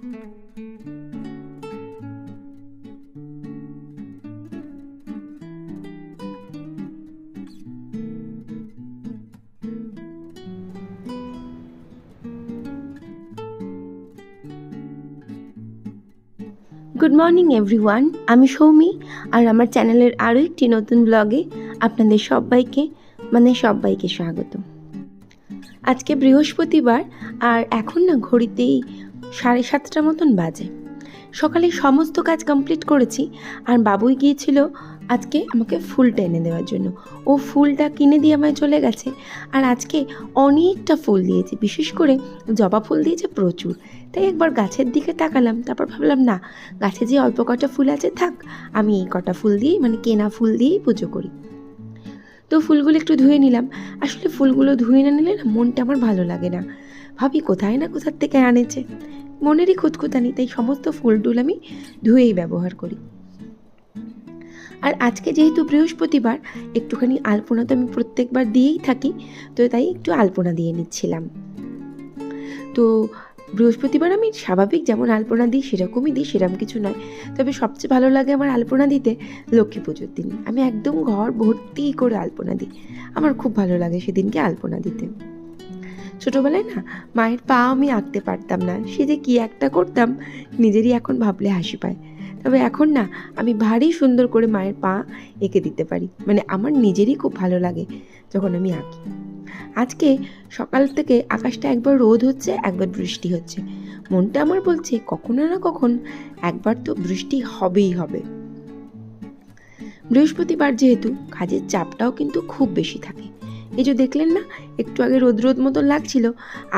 Good morning everyone, আমি সৌমি আর আমার চ্যানেলের আরও একটি নতুন ব্লগে আপনাদের সবাইকে স্বাগত। আজকে বৃহস্পতিবার আর এখন না ঘড়িতেই 7:30 মতন বাজে। সকালে সমস্ত কাজ কমপ্লিট করেছি আর বাবুই গিয়েছিল আজকে আমাকে ফুলটা এনে দেওয়ার জন্য। ও ফুলটা কিনে দিয়ে আমায় চলে গেছে আর আজকে অনেকটা ফুল দিয়েছে, বিশেষ করে জবা ফুল দিয়েছে প্রচুর। তাই একবার গাছের দিকে তাকালাম, তারপর ভাবলাম না, গাছে যে অল্প কটা ফুল আছে থাক, আমি এই কটা ফুল দিয়েই কেনা ফুল দিয়েই পুজো করি। তো ফুলগুলো একটু ধুয়ে নিলাম। আসলে ফুলগুলো ধুয়ে না নিলে না মনটা আমার ভালো লাগে না, ভাবি কোথায় না কোথার থেকে আনেছে, মনেরই খুঁতখুঁতানি। তাই সমস্ত ফুল টুল আমি ধুয়েই ব্যবহার করি। আর আজকে যেহেতু বৃহস্পতিবার, একটুখানি আলপনা তো আমি প্রত্যেকবার দিয়েই থাকি, তো তাই একটু আলপনা দিয়ে নিচ্ছিলাম। তো বৃহস্পতিবার আমি স্বাভাবিক যেমন আলপনা দিই সেরকমই দিই, সেরকম কিছু নয়। তবে সবচেয়ে ভালো লাগে আমার আলপনা দিতে লক্ষ্মী পুজোর দিন। আমি একদম ঘর ভর্তি করে আলপনা দিই, আমার খুব ভালো লাগে সেদিনকে আলপনা দিতে। ছোটোবেলায় না মায়ের পা আমি আঁকতে পারতাম না, সে যে কী একটা করতাম নিজেরই এখন ভাবলে হাসি পায়। তবে এখন না আমি ভারী সুন্দর করে মায়ের পা এঁকে দিতে পারি, আমার নিজেরই খুব ভালো লাগে যখন আমি আঁকি। আজকে সকাল থেকে আকাশটা একবার রোদ হচ্ছে, একবার বৃষ্টি হচ্ছে। মনটা আমার বলছে কখনো না কখন একবার তো বৃষ্টি হবেই হবে। বৃহস্পতিবার যেহেতু কাজের চাপটাও কিন্তু খুব বেশি থাকে। এই যে দেখলেন না, একটু আগে রোদ রোদ মতন লাগছিল,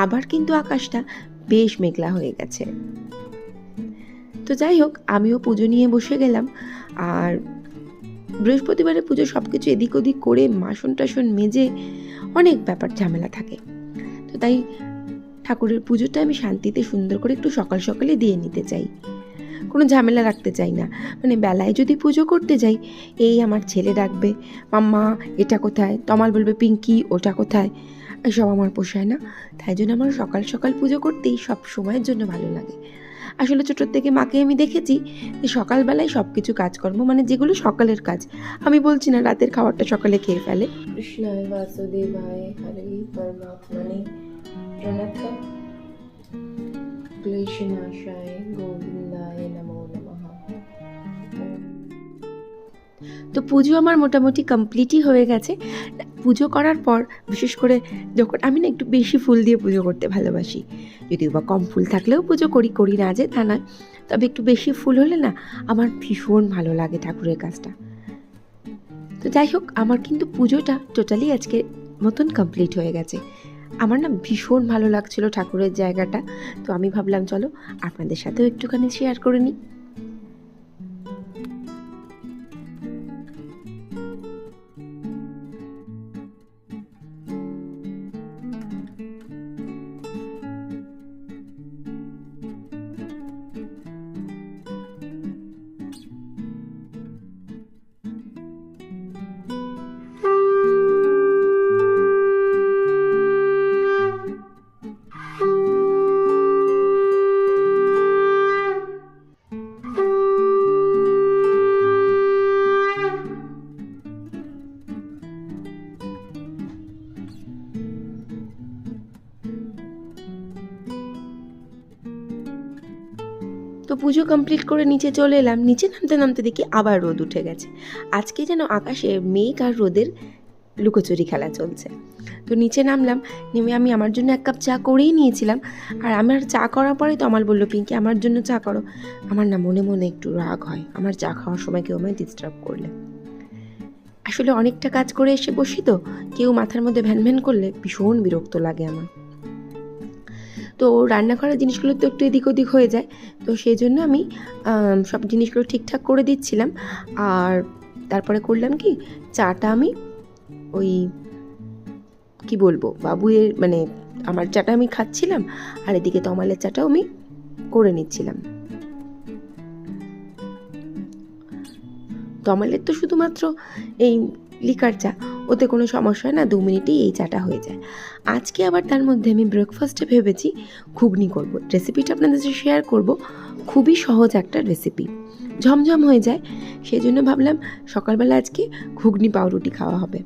আবার কিন্তু আকাশটা বেশ মেঘলা হয়ে গেছে। তো যাই হোক, আমিও পুজো নিয়ে বসে গেলাম। আর বৃহস্পতিবারে পুজো সব কিছু এদিক ওদিক করে বাসন টাসন মেজে অনেক ব্যাপার ঝামেলা থাকে। তো তাই ঠাকুরের পুজোটা আমি শান্তিতে সুন্দর করে একটু সকাল সকালে দিয়ে নিতে চাই, কোনো ঝামেলা রাখতে চাই না। বেলায় যদি পুজো করতে যাই, এই আমার ছেলে ডাকবে মাম্মা এটা কোথায়, তমাল বলবে পিঙ্কি ওটা কোথায়, এসব আমার পোষায় না। তাই জন্য আমার সকাল সকাল পুজো করতেই সব সময়ের জন্য ভালো লাগে। আসলে ছোটোর থেকে মাকে আমি দেখেছি যে সকালবেলায় সব কিছু কাজকর্ম, যেগুলো সকালের কাজ, আমি বলছি না রাতের খাবারটা সকালে খেয়ে ফেলে। কৃষ্ণায় বাসুদেবায় হরে পরমাত্মনে প্রণত ক্লেশনাশায় গোবিন্দায় নমো নমঃ। তো পুজো আমার মোটামুটি কমপ্লিটই হয়ে গেছে। পুজো করার পর বিশেষ করে যখন আমি না একটু বেশি ফুল দিয়ে পুজো করতে ভালোবাসি, যদিও বা কম ফুল থাকলেও পুজো করি না যে তা নয়, তবে একটু বেশি ফুল হলে না আমার ভীষণ ভালো লাগে ঠাকুরের কাজটা। তো যাই হোক, আমার কিন্তু পুজোটা টোটালি আজকে মতন কমপ্লিট হয়ে গেছে। আমার না ভীষণ ভালো লাগছিল ঠাকুরের জায়গাটা, তো আমি ভাবলাম চলো আপনাদের সাথেও একটুখানি শেয়ার করে নিই। তো পুজো কমপ্লিট করে নিচে চলে এলাম। নিচে নামতে নামতে দেখি আবার রোদ উঠে গেছে। আজকে যেন আকাশে মেঘ আর রোদের লুকোচুরি খেলা চলছে। তো নিচে নামলাম, নেমে আমি আমার জন্য 1 কাপ চা করেই নিয়েছিলাম। আর আমার চা করার পরে তমাল বলল পিঙ্কি আমার জন্য চা করো। আমার না মনে মনে একটু রাগ হয় আমার চা খাওয়ার সময় কেউ আমায় ডিস্টার্ব করলে। আসলে অনেকটা কাজ করে এসে বসি, তো কেউ মাথার মধ্যে ভ্যান ভ্যান করলে ভীষণ বিরক্ত লাগে আমার। তো রান্নাঘরের জিনিসগুলো তো একটু এদিক ওদিক হয়ে যায়, তো সেই জন্য আমি সব জিনিসগুলো ঠিকঠাক করে দিচ্ছিলাম। আর তারপরে করলাম কি, চাটা আমি ওই কি বলবো বাবুয়ের আমার চাটা আমি খাচ্ছিলাম, আর এদিকে তমালের চাটাও আমি করে নিচ্ছিলাম। তমালের তো শুধুমাত্র এই লিকার চা, ওতে কোনো সমস্যা হয় না, 2 মিনিটেই এই চাটা হয়ে যায়। আজকে আবার তার মধ্যে আমি ব্রেকফাস্টে ভেবেছি ঘুগনি করব। রেসিপিটা আপনাদের সাথে শেয়ার করব। খুবই সহজ একটা রেসিপি, ঝমঝম হয়ে যায়। সেই জন্য ভাবলাম সকালবেলা আজকে ঘুগনি পাউরুটি খাওয়া হবে।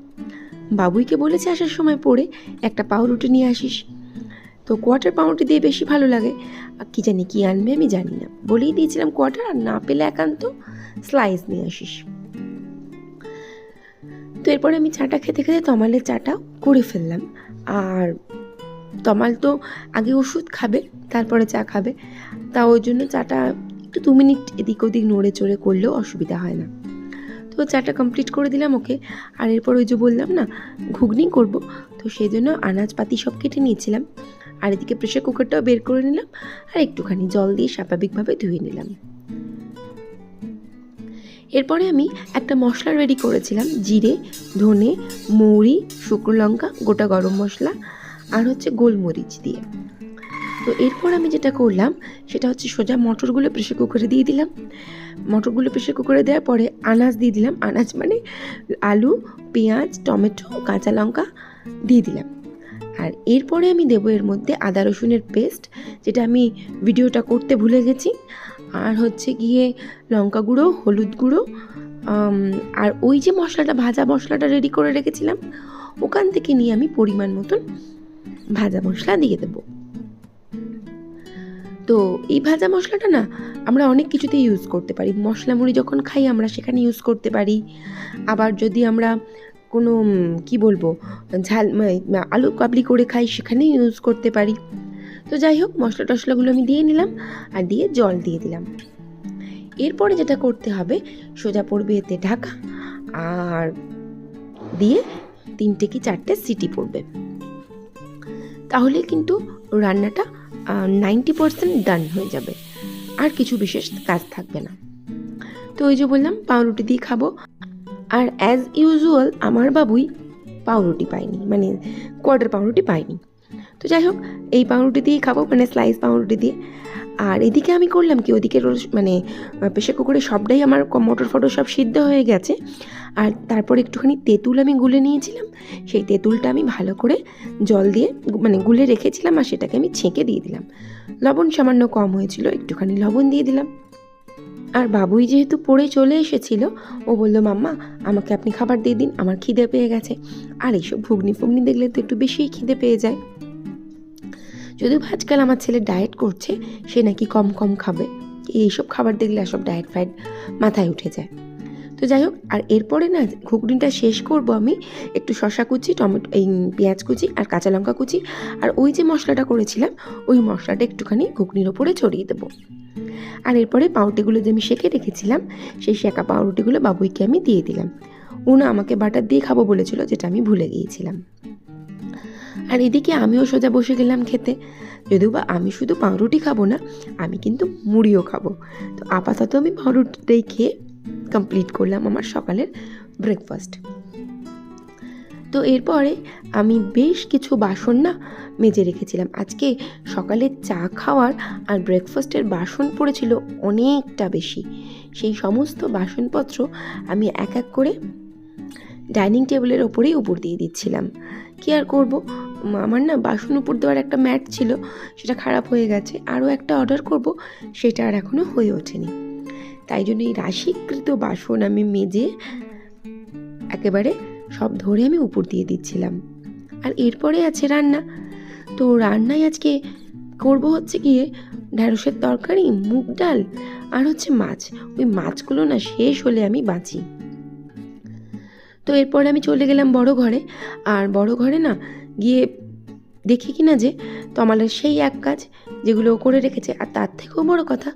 বাবুইকে বলেছে আসার সময় পড়ে একটা পাউরুটি নিয়ে আসিস। তো কোয়ার্টার পাউরুটি দিয়ে বেশি ভালো লাগে, কি জানি কি আনবে আমি জানি না, বলেই দিয়েছিলাম কোয়ার্টার, আর না পেলে একান্ত স্লাইস নিয়ে আসিস। তো এরপরে আমি চাটা খেতে খেতে তমালের চাটা করে ফেললাম। আর তমাল তো আগে ওষুধ খাবে তারপরে চা খাবে, তা ওই জন্য চাটা একটু 2 মিনিট এদিক ওদিক নড়ে চড়ে করলেও অসুবিধা হয় না। তো চাটা কমপ্লিট করে দিলাম ওকে। আর এরপর ওই যে বললাম না ঘুগনি করব, তো সেই জন্য আনাজপাতি সব কেটে নিয়েছিলাম। আর এদিকে প্রেশার কুকারটাও বের করে নিলাম, আর একটুখানি জল দিয়ে স্বাভাবিকভাবে ধুয়ে নিলাম। এরপরে আমি একটা মশলা রেডি করেছিলাম, জিরে, ধনে, মৌরি, শুকনো লঙ্কা, গোটা গরম মশলা আর হচ্ছে গোলমরিচ দিয়ে। তো এরপর আমি যেটা করলাম সেটা হচ্ছে সোজা মটরগুলো প্রেশার কুকারে দিয়ে দিলাম। মটরগুলো প্রেশার কুকারে দেওয়ার পরে আনাজ দিয়ে দিলাম, আনাজ মানে আলু, পেঁয়াজ, টমেটো, কাঁচা লঙ্কা দিয়ে দিলাম। আর এরপরে আমি দেবো এর মধ্যে আদা রসুনের পেস্ট, যেটা আমি ভিডিওটা করতে ভুলে গেছি, আর হচ্ছে গিয়ে লঙ্কা গুঁড়ো, হলুদ গুঁড়ো, আর ওই যে মশলাটা ভাজা মশলাটা রেডি করে রেখেছিলাম ওখান থেকে নিয়ে আমি পরিমাণ মতন ভাজা মশলা দিয়ে দেবো। তো এই ভাজা মশলাটা না আমরা অনেক কিছুতে ইউজ করতে পারি। মশলা মুড়ি যখন খাই আমরা সেখানে ইউজ করতে পারি। আবার যদি আমরা কোনো কি বলবো ঝাল আলু কাবলি করে খাই সেখানেও ইউজ করতে পারি। তো যাই হোক মশলা টশলাগুলো আমি দিয়ে নিলাম আর দিয়ে জল দিয়ে দিলাম। এরপরে যেটা করতে হবে সোজা পড়বে এতে ঢাকা, আর দিয়ে 3টে কি 4টে সিটি পড়বে, তাহলে কিন্তু রান্নাটা 90% ডান হয়ে যাবে, আর কিছু বিশেষ কাজ থাকবে না। তো ওই যে বললাম পাউরুটি দিয়ে খাবো। আর অ্যাজ ইউজুয়াল আমার বাবুই পাউরুটি পায়নি, মানে কোয়ার্টার পাউরুটি পায়নি। তো যাই হোক এই পাউরুটি দিয়েই খাবো, মানে স্লাইস পাউরুটি দিয়ে। আর এদিকে আমি করলাম কি, ওদিকে মানে প্রেশার কুকারে সবটাই আমার মটর ফটর সব সিদ্ধ হয়ে গেছে। আর তারপর একটুখানি তেঁতুল আমি গুলে নিয়েছিলাম, সেই তেঁতুলটা আমি ভালো করে জল দিয়ে মানে গুলে রেখেছিলাম, আর সেটাকে আমি ছেঁকে দিয়ে দিলাম। লবণ সামান্য কম হয়েছিল, একটুখানি লবণ দিয়ে দিলাম। আর বাবুই যেহেতু পড়ে চলে এসেছিল, ও বললো মাম্মা আমাকে আপনি খাবার দিয়ে দিন, আমার খিদে পেয়ে গেছে। আর এইসব ঘুগনি ফুগনি দেখলে তো একটু বেশিই খিদে পেয়ে যায়। যদিও আজকাল আমার ছেলে ডায়েট করছে, সে নাকি কম কম খাবে, এইসব খাবার দেখলে সব ডায়েট ফায়েট মাথায় উঠে যায়। তো যাই হোক, আর এরপরে না ঘুগনিটা শেষ করব আমি একটু শসা কুচি, টমেটো, এই পেঁয়াজ কুচি আর কাঁচা লঙ্কা কুচি, আর ওই যে মশলাটা করেছিলাম ওই মশলাটা একটুখানি ঘুগনির ওপরে ছড়িয়ে দেবো। আর এরপরে পাউরুটিগুলো যে আমি সেঁকে রেখেছিলাম সেই সেঁকা পাউরুটিগুলো বাবুইকে আমি দিয়ে দিলাম। ও না আমাকে বাটার দিয়ে খাবো বলেছিল, যেটা আমি ভুলে গিয়েছিলাম। আর এদিকে আমিও সোজা বসে গেলাম খেতে। যদিও বা আমি শুধু পাউরুটি খাবো না, আমি কিন্তু মুড়িও খাবো। তো আপাতত আমি পাউরুটিটাই খেয়ে কমপ্লিট করলাম আমার সকালের ব্রেকফাস্ট। তো এরপরে আমি বেশ কিছু বাসন না মেজে রেখেছিলাম। আজকে সকালে চা খাওয়ার আর ব্রেকফাস্টের বাসন পড়েছিল অনেকটা বেশি। সেই সমস্ত বাসনপত্র আমি এক এক করে ডাইনিং টেবিলের ওপরেই উপর দিয়ে দিচ্ছিলাম। কি আর করব, আমার না বাসন উপর দেওয়ার একটা ম্যাট ছিল, সেটা খারাপ হয়ে গেছে। আরও একটা অর্ডার করব, সেটা আর এখনও হয়ে ওঠেনি। তাই জন্য এই রাশিকৃত বাসন আমি মেজে একেবারে সব ধরে আমি উপর দিয়ে দিচ্ছিলাম। আর এরপরে আছে রান্না। তো রান্নায় আজকে করব হচ্ছে গিয়ে ঢ্যাঁড়সের তরকারি, মুগ ডাল আর হচ্ছে মাছ। ওই মাছগুলো না শেষ হলে আমি বাঁচি। তো এরপরে আমি চলে গেলাম বড় ঘরে। আর বড় ঘরে না গিয়ে দেখি কিনা যে তমালের সেই এক কাজ যেগুলো করে রেখেছে। আর তার থেকেও বড় কথা,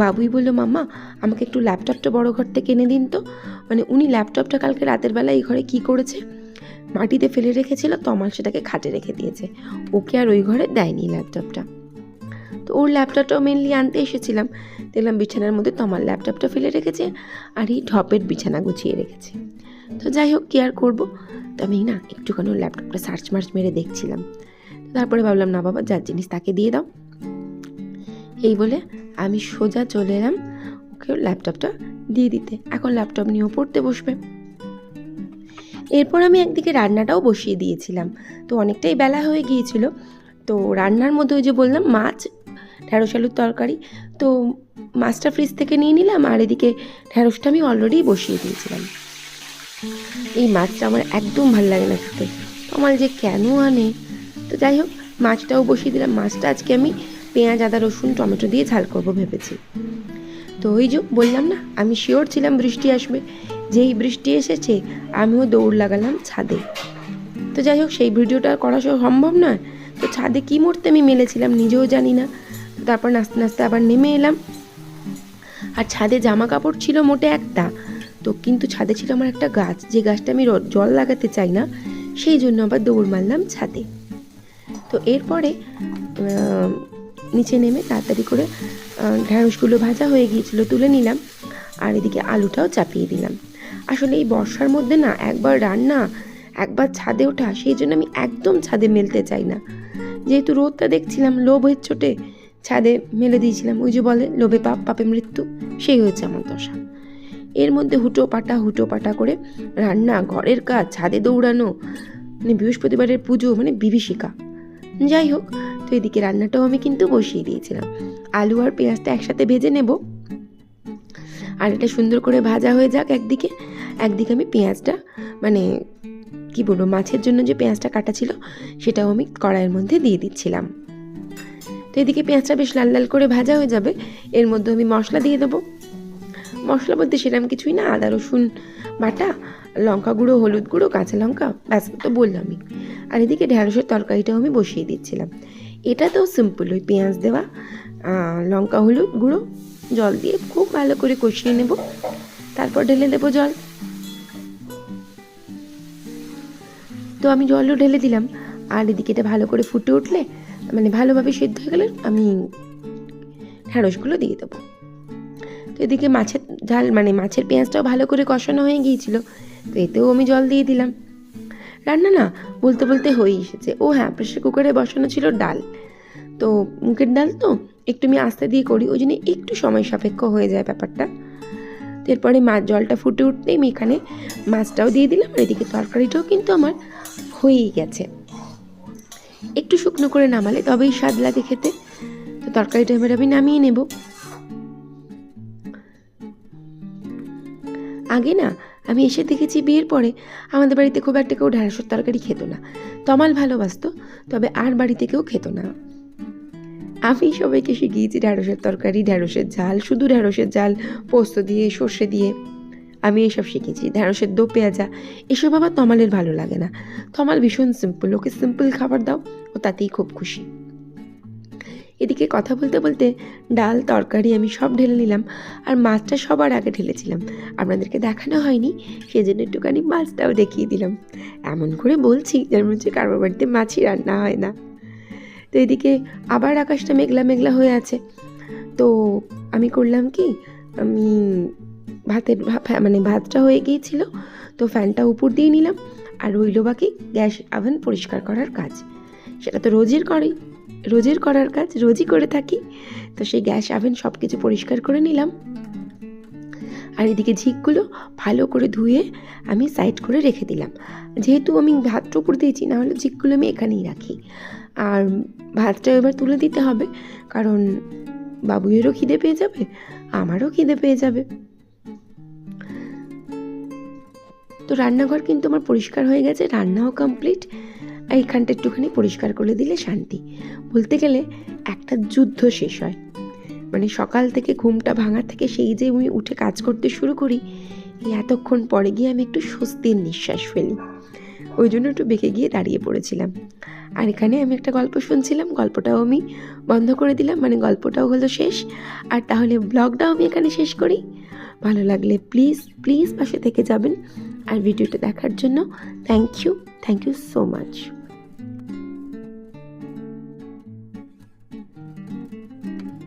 বাবুই বললো মাম্মা আমাকে একটু ল্যাপটপটা বড় ঘর থেকে এনে দিন তো। মানে উনি ল্যাপটপটা কালকে রাতের বেলা এই ঘরে কি করেছে, মাটিতে ফেলে রেখেছিল, তমাল সেটাকে খাটে রেখে দিয়েছে, ওকে আর ওই ঘরে দেয়নি ল্যাপটপটা। তো ওর ল্যাপটপটাও মেনলি আনতে এসেছিলাম, দেখলাম বিছানার মধ্যে তমাল ল্যাপটপটা ফেলে রেখেছে আর এই ঢপের বিছানা গুছিয়ে রেখেছে। তো যাই হোক কি আর করবো, তো আমি না একটুখানি ওর ল্যাপটপটা সার্চ মার্চ মেরে দেখছিলাম। তারপরে ভাবলাম না বাবা যার জিনিস তাকে দিয়ে দাও, এই বলে আমি সোজা চলে এলাম ওকে ল্যাপটপটা দিয়ে দিতে। এখন ল্যাপটপ নিয়েও পড়তে বসবে। এরপর আমি একদিকে রান্নাটাও বসিয়ে দিয়েছিলাম। তো অনেকটাই বেলা হয়ে গিয়েছিল। তো রান্নার মধ্যে ওই যে বললাম মাছ, ঢ্যাঁড়স আলুর তরকারি, তো মাছটা ফ্রিজ থেকে নিয়ে নিলাম, আর এদিকে ঢ্যাঁড়সটা আমি অলরেডি বসিয়ে দিয়েছিলাম। এই মাছটা আমার একদম ভালো লাগে না খেতে, আমার যে কেন আনে। তো যাই হোক, মাছটাও বসিয়ে দিলাম। মাছটা আজকে আমি পেঁয়াজ, আদা, রসুন, টমেটো দিয়ে ঝাল করবো ভেবেছি। তো ওই যে বললাম না, আমি শিওর ছিলাম বৃষ্টি আসবে। যেই বৃষ্টি এসেছে আমিও দৌড় লাগালাম ছাদে। তো যাই হোক, সেই ভিডিওটা করা সম্ভব নয়। তো ছাদে কী মুহূর্তে আমি মেলেছিলাম নিজেও জানি না। তো তারপর নাচতে নাচতে আবার নেমে এলাম। আর ছাদে জামা কাপড় ছিল মোটে একটা, তো কিন্তু ছাদে ছিল আমার একটা গাছ, যে গাছটা আমি জল লাগাতে চাই না, সেই জন্য আবার দৌড় মারলাম ছাদে। তো এরপরে নিচে নেমে তাড়াতাড়ি করে ঢ্যাঁড়সগুলো ভাজা হয়ে গিয়েছিল, তুলে নিলাম, আর এদিকে আলুটাও চাপিয়ে দিলাম। আসলে এই বর্ষার মধ্যে না, একবার রান্না একবার ছাদে ওঠা, সেই জন্য আমি একদম ছাদে মেলতে চাই না। যেহেতু রোদটা দেখছিলাম, লোভের চোটে ছাদে মেলে দিয়েছিলাম। ওই যে বলে লোভে পাপ, পাপে মৃত্যু, সেই হয়েছে আমার দশা। এর মধ্যে হুটো পাটা করে রান্না, ঘরের কাজ, ছাদে দৌড়ানো, মানে বৃহস্পতিবারের পুজো, মানে বিভীষিকা। যাই হোক, তো এদিকে রান্নাটাও আমি কিন্তু বসিয়ে দিয়েছিলাম। আলু আর পেঁয়াজটা একসাথে ভেজে নেব, আর এটা সুন্দর করে ভাজা হয়ে যাক একদিকে আমি পেঁয়াজটা, মানে কি বলবো, মাছের জন্য যে পেঁয়াজটা কাটা ছিল সেটাও আমি কড়াইয়ের মধ্যে দিয়ে দিচ্ছিলাম। তো এদিকে পেঁয়াজটা বেশ লাল লাল করে ভাজা হয়ে যাবে, এর মধ্যে আমি মশলা দিয়ে দেবো। মশলা বলতে সেরকম কিছুই না, আদা রসুন বাটা, লঙ্কা গুঁড়ো, হলুদ গুঁড়ো, কাঁচা লঙ্কা, ব্যাস, তো বললামই। আর এদিকে ঢ্যাঁড়সের তরকারিটাও আমি বসিয়ে দিচ্ছিলাম। এটা তো সিম্পল, ওই পেঁয়াজ দেওয়া, লঙ্কা, হলুদ গুঁড়ো, জল দিয়ে খুব ভালো করে কষিয়ে নেব, তারপর ঢেলে দেবো জল। তো আমি জলও ঢেলে দিলাম, আর এদিকে এটা ভালো করে ফুটে উঠলে, মানে ভালোভাবে সিদ্ধ হয়ে গেলে আমি ঢ্যাঁড়সগুলো দিয়ে দেবো। তো এদিকে মাছের ঝাল, মানে মাছের পেঁয়াজটাও ভালো করে কষানো হয়ে গিয়েছিল, তো এতেও আমি জল দিয়ে দিলাম। রান্না না বলতে বলতে হয়েই এসেছে। ও হ্যাঁ, প্রেসার কুকারে বসানো ছিল ডাল, তো মুগের ডাল তো একটু আমি আস্তে দিয়ে করি, ওই জন্য একটু সময় সাপেক্ষ হয়ে যায় ব্যাপারটা। তো এরপরে জলটা ফুটে উঠতেই আমি এখানে মাছটাও দিয়ে দিলাম, আর এদিকে তরকারিটাও কিন্তু আমার হয়েই গেছে। একটু শুকনো করে নামালে তবেই স্বাদ লাগে খেতে। তো তরকারিটা এবার আমি নামিয়ে নেব। আগে না আমি এসে দেখেছি বিয়ের পরে আমাদের বাড়িতে খুব একটা কেউ ঢ্যাঁড়সের তরকারি খেত না। তমাল ভালোবাসতো, তবে আর বাড়িতে কেউ খেত না। আমি সবাইকে শিখিয়েছি ঢ্যাঁড়সের তরকারি, ঢ্যাঁড়সের ঝাল, শুধু ঢ্যাঁড়সের ঝাল, পোস্ত দিয়ে, সর্ষে দিয়ে, আমি এইসব শিখেছি। ঢ্যাঁড়সের দো পেঁয়াজা এসব আবার তমালের ভালো লাগে না। তমাল ভীষণ সিম্পল, ওকে সিম্পল খাবার দাও, ও তাতেই খুব খুশি। এদিকে কথা বলতে বলতে ডাল, তরকারি আমি সব ঢেলে নিলাম, আর মাছটা সবার আগে ঢেলেছিলাম। আপনাদেরকে দেখানো হয়নি, সেজন্য একটুখানি মাছটাও দেখিয়ে দিলাম। এমন করে বলছি যেমন হচ্ছে কারোর বাড়িতে মাছই রান্না হয় না। তো এদিকে আবার আকাশটা মেঘলা মেঘলা হয়ে আছে। তো আমি করলাম কি, আমি ভাতটা হয়ে গিয়েছিল, তো ফ্যানটা উপর দিয়ে নিলাম, আর রইল বাকি গ্যাস ওভেন পরিষ্কার করার কাজ। সেটা তো রোজের করার কাজ, রোজই করে থাকি। তো সেই গ্যাস ওভেন সব কিছু পরিষ্কার করে নিলাম, আর এদিকে ঝিকগুলো ভালো করে ধুয়ে আমি সাইড করে রেখে দিলাম। যেহেতু আমি ভাতটা উপর দিয়েছি, না হলে ঝিকগুলো আমি এখানেই রাখি। আর ভাতটা এবার তুলে দিতে হবে, কারণ বাবুয়েরও খিদে পেয়ে যাবে, আমারও খিদে পেয়ে যাবে। তো রান্নাঘর কিন্তু আমার পরিষ্কার হয়ে গেছে, রান্নাও কমপ্লিট। আর এইখানটা একটুখানি পরিষ্কার করে দিলে শান্তি। বলতে গেলে একটা যুদ্ধ শেষ হয়, মানে সকাল থেকে ঘুমটা ভাঙা থেকে সেই যে আমি উঠে কাজ করতে শুরু করি, এই এতক্ষণ পরে গিয়ে আমি একটু স্বস্তির নিঃশ্বাস ফেলি। ওই জন্য একটু বেঁকে গিয়ে দাঁড়িয়ে পড়েছিলাম। আর এখানে আমি একটা গল্প শুনছিলাম, গল্পটাও আমি বন্ধ করে দিলাম, মানে গল্পটাও হলো শেষ। আর তাহলে ব্লগটাও আমি এখানে শেষ করি। ভালো লাগলে প্লিজ পাশে থেকে যাবেন। আর ভিডিওটা দেখার জন্য থ্যাংক ইউ সো মাচ।